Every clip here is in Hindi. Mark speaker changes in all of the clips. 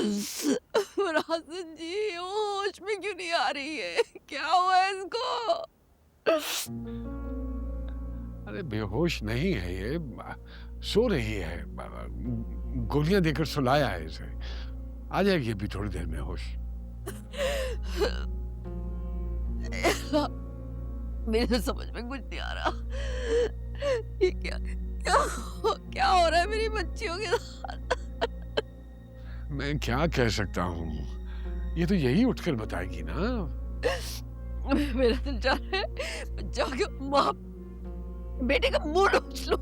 Speaker 1: फरासन जी होश में क्यों नहीं आ रही है? क्या हुआ है इसको?
Speaker 2: अरे बेहोश नहीं है ये, सो रही है। गोलियां देकर सुलाया है इसे, आ जाएगी अभी थोड़ी देर में होश।
Speaker 1: मेरे तो समझ में कुछ नहीं आ रहा। ये क्या क्या क्या हो रहा है मेरी बच्चियों के साथ?
Speaker 2: मैं क्या कह सकता हूँ, ये तो यही उठकर बताएगी ना।
Speaker 1: मेरा दिल चाह रहा है जाके माँ बेटे का मुंह नोच लो।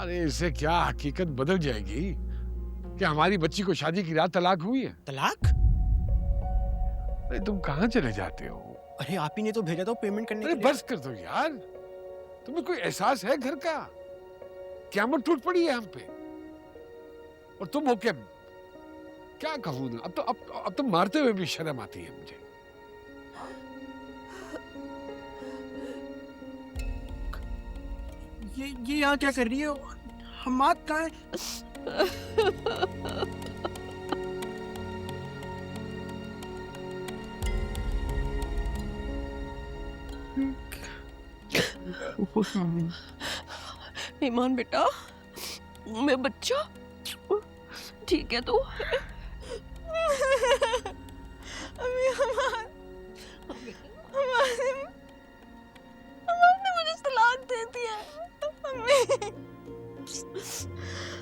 Speaker 2: अरे इससे क्या हकीकत बदल जाएगी कि हमारी बच्ची को शादी की रात तलाक हुई है।
Speaker 3: तलाक?
Speaker 2: अरे तुम कहाँ चले जाते हो?
Speaker 3: अरे आप ही ने तो भेजा था पेमेंट करने
Speaker 2: अरे
Speaker 3: के लिए।
Speaker 2: बस कर दो यार, तुम्हें कोई एहसास है घर का? क़यामत टूट पड़ी है हम पे, और तुम हो क्या कहूँ ना, अब तो मारते हुए भी शर्म आती है मुझे।
Speaker 3: ये यहाँ क्या कर रही है? हमाद कहाँ है?
Speaker 1: ईमान बेटा, मैं बच्चा ठीक है तू? अभी हमारे ने मुझे तलाक दे दिया है।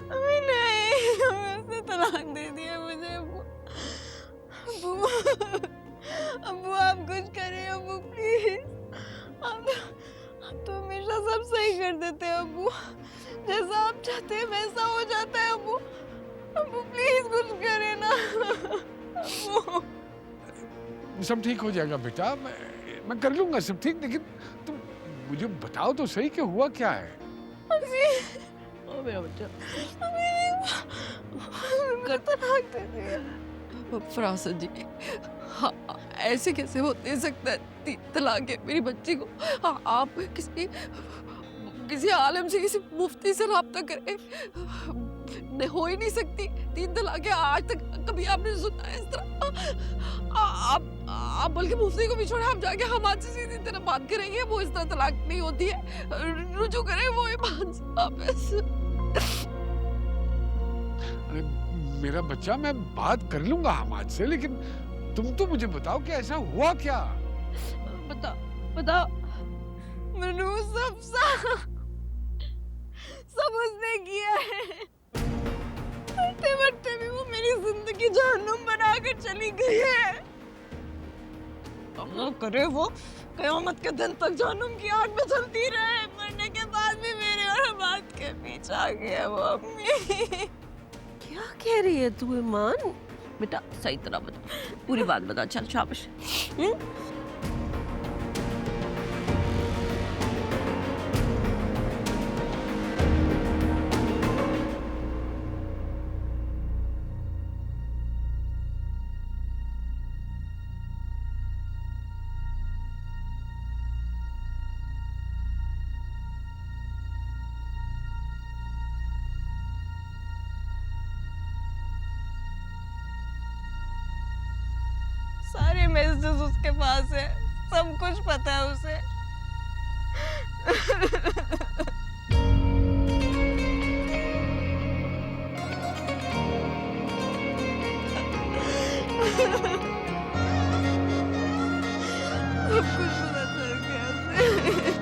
Speaker 1: अम्मी नहीं, उसने तलाक दे दिया मुझे। अब्बू अब्बू आप कुछ करें अब्बू प्लीज। आप तो हमेशा सब सही कर देते हैं अब्बू, जैसा आप चाहते हैं वैसा हो जाता है अब्बू। अब्बू प्लीज कुछ करें ना अब्बू।
Speaker 2: सब ठीक हो जाएगा बेटा, मैं कर लूंगा सब ठीक, लेकिन तुम मुझे बताओ तो सही कि हुआ क्या है।
Speaker 1: ओ मेरा बच्चा, तलाक दे दिया। फरासन जी, हाँ, ऐसे कैसे हो दे सकता है तलाक है मेरी बच्ची को? आप किसी आलम से, किसी मुफ्ती से राब्ता करें। हो ही नहीं सकती 3 तलाक़ें, आज तक कभी आपने सुना है इस तरह? आप बल्कि मुफ्ती को भी छोड़े, आप जाके हमारे से सीधी तरह बात करेंगे, वो इस तरह तलाक नहीं होती है, रुजू करें वो ईमान से वापस।
Speaker 2: अरे मेरा बच्चा, मैं बात कर लूंगा हमाद से, लेकिन तुम तो मुझे बताओ कि ऐसा हुआ क्या?
Speaker 1: बता मनु, सब उसने किया है। मरते मरते भी वो मेरी जिंदगी जहन्नुम बनाकर चली गई है। अल्लाह करे वो क़यामत के दिन तक जहन्नुम की आग में जलती रहे, मरने के बाद भी मेरे और हमाद के पीछे आ गया वो। अम्मी क्या कह रही है तू ईमान? बेटा सही तरह बता, पूरी बात बता, चल शाबाश। सारे मैसेजेस उसके पास है, सब कुछ पता है उसे। सब कुछ पता चल गया उसे।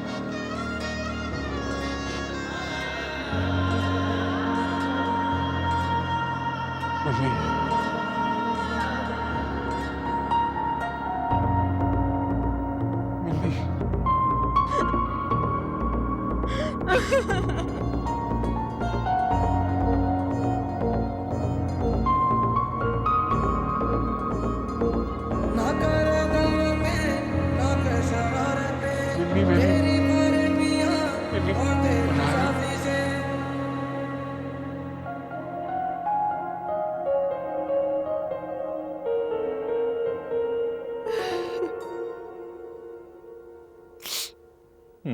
Speaker 2: मम्मी, मम्मी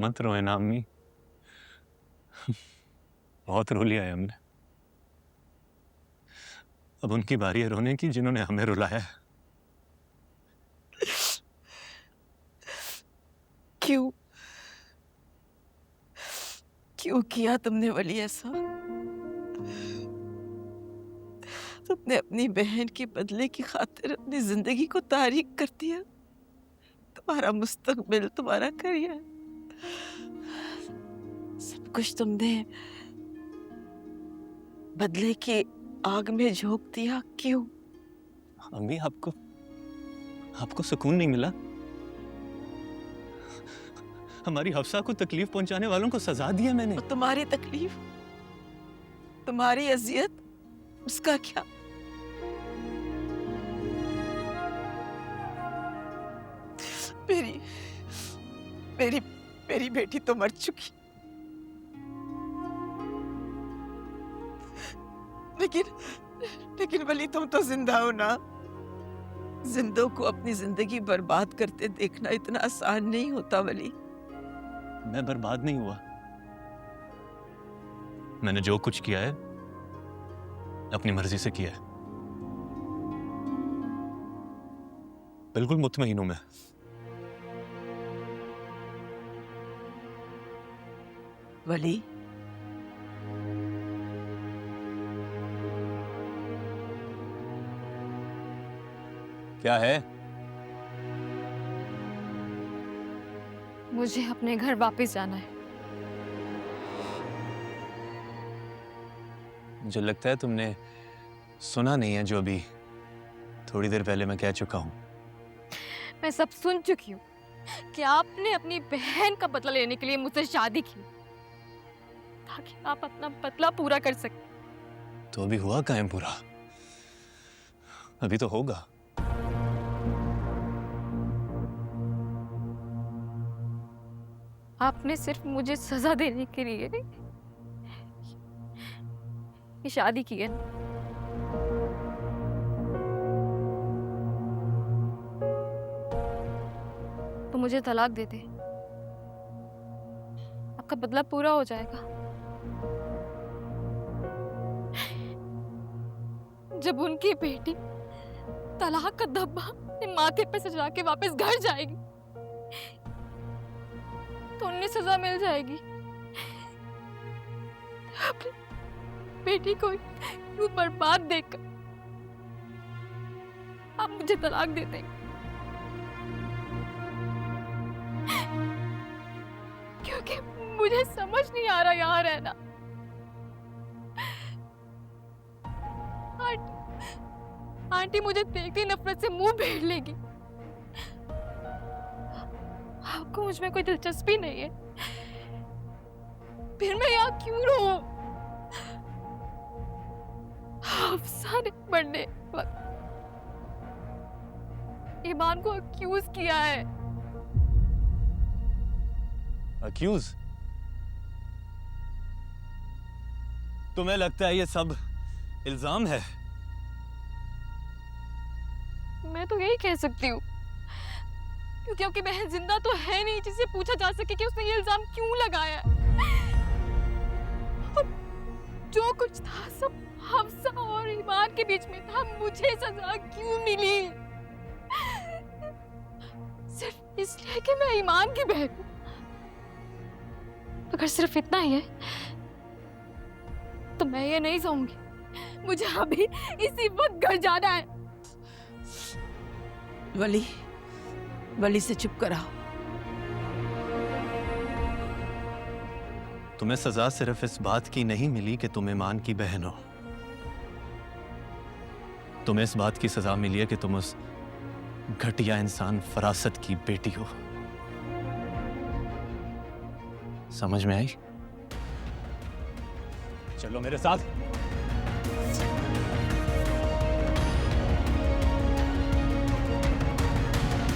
Speaker 4: मत रोए ना अम्मी, बहुत रो लिया है हमने। अब उनकी बारी है रोने की, जिन्होंने हमें रुलाया है।
Speaker 3: क्यों क्यों किया तुमने वली ऐसा? तुमने अपनी बहन के बदले की खातिर अपनी जिंदगी को तारीक कर दिया। तुम्हारा मुस्तकबिल, तुम्हारा करियर, सब कुछ तुमने बदले की आग में झोंक दिया। क्यों?
Speaker 4: अम्मी, आपको सुकून नहीं मिला? हमारी हफ्सा को तकलीफ पहुंचाने वालों को सजा दिया मैंने।
Speaker 3: और तुम्हारी तकलीफ, तुम्हारी अजियत, उसका क्या? मेरी मेरी मेरी बेटी तो मर चुकी, लेकिन वली तुम तो जिंदा हो ना। जिंदों को अपनी जिंदगी बर्बाद करते देखना इतना आसान नहीं होता वली।
Speaker 4: मैं बर्बाद नहीं हुआ। मैंने जो कुछ किया है अपनी मर्जी से किया है। बिल्कुल मुतमईन हूं मैं।
Speaker 3: वली,
Speaker 4: क्या है?
Speaker 5: मुझे अपने घर वापस जाना है।
Speaker 4: मुझे लगता है तुमने सुना नहीं है जो अभी थोड़ी देर पहले मैं कह चुका हूं।
Speaker 5: मैं सब सुन चुकी हूँ कि आपने अपनी बहन का बदला लेने के लिए मुझसे शादी की, ताकि आप अपना बदला पूरा कर सकें।
Speaker 4: तो अभी हुआ कायम पूरा? अभी तो होगा।
Speaker 5: आपने सिर्फ मुझे सजा देने के लिए ये शादी की है। तो मुझे तलाक दे दे, आपका बदला पूरा हो जाएगा। जब उनकी बेटी तलाक का धब्बा अपने माथे पे सजा के वापस घर जाएगी तो उन्हें सजा मिल जाएगी। अपनी बेटी को यूं बर्बाद देखकर आप मुझे तलाक दे देंगे, क्योंकि मुझे समझ नहीं आ रहा यहाँ रहना। आंटी मुझे देखते ही नफरत से मुंह फेर लेगी। आपको मुझ में कोई दिलचस्पी नहीं है, फिर मैं यहाँ क्यों रहूं? अफसाने पढ़ने वक्त ईमान को अक्यूज किया है।
Speaker 4: अक्यूज? तुम्हें लगता है ये सब इल्जाम है?
Speaker 5: मैं तो यही कह सकती हूँ, क्योंकि आपकी बहन जिंदा तो है नहीं जिसे पूछा जा सके कि उसने ये इल्जाम क्यों लगाया है। और जो कुछ था सब हफ्सा और ईमान के बीच में था। मुझे सजा क्यों मिली? सिर्फ इसलिए कि मैं ईमान की बहन हूं। अगर सिर्फ इतना ही है तो मैं ये नहीं सहूंगी। मुझे अभी इसी वक्त घर जाना है।
Speaker 3: वली से चुप कराओ।
Speaker 4: तुम्हें सजा सिर्फ इस बात की नहीं मिली कि तुम ईमान की बहन हो। तुम्हें इस बात की सजा मिली है कि तुम उस घटिया इंसान फरासत की बेटी हो। समझ में आई? चलो मेरे साथ।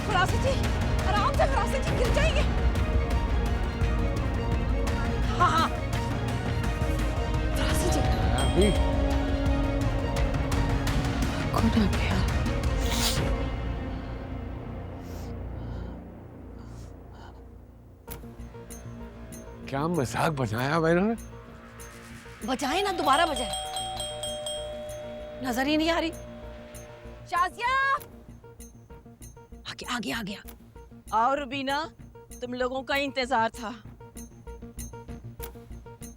Speaker 3: फरासत जी, आराम से फरासत जी, गिर जाएंगे। हाँ हाँ फरासत जी।
Speaker 2: अभी
Speaker 3: कौन आ गया?
Speaker 2: क्या मजाक बनाया मैंने?
Speaker 3: बजाए ना, दोबारा बजाए।
Speaker 6: नजर ही नहीं आ रही।
Speaker 3: शाजिया
Speaker 6: आ गया।
Speaker 3: और बीना, तुम लोगों का इंतजार था।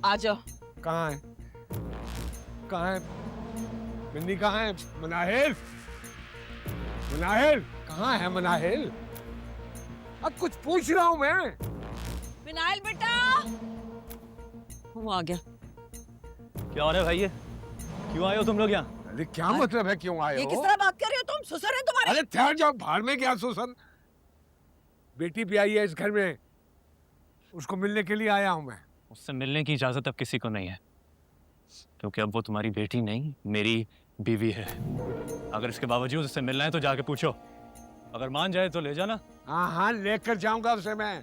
Speaker 3: आ जाओ।
Speaker 2: कहाँ है? कहाँ है? मिन्नी कहाँ है? मनाहिल, मनाहिल कहाँ है? मनाहिल, अब कुछ पूछ रहा हूँ मैं।
Speaker 3: विनायल बेटा,
Speaker 6: वो आ गया।
Speaker 4: क्या हो रहा है भाई? ये क्यों आए हो तुम लोग यहाँ?
Speaker 2: अरे क्या मतलब है क्यों आए
Speaker 3: ये
Speaker 2: हो?
Speaker 3: किस तरह बात कर रहे हो तुम? ससुर है तुम्हारे।
Speaker 2: अरे ठहर जाओ, भाड़ में क्या सुसन? बेटी भी आई है इस घर में, उसको मिलने के लिए आया हूँ मैं।
Speaker 4: उससे मिलने की इजाजत अब किसी को नहीं है, क्योंकि अब वो तुम्हारी बेटी नहीं, मेरी बीवी है। अगर इसके बावजूद उससे मिलना है तो जाके पूछो, अगर मान जाए तो ले जाना।
Speaker 2: हाँ हाँ, लेकर जाऊंगा उसे मैं।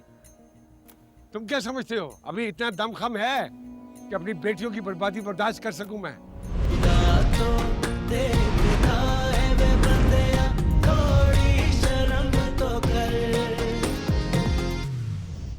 Speaker 2: तुम क्या समझते हो अभी इतना दमखम है कि अपनी बेटियों की बर्बादी बर्दाश्त कर सकूं मैं?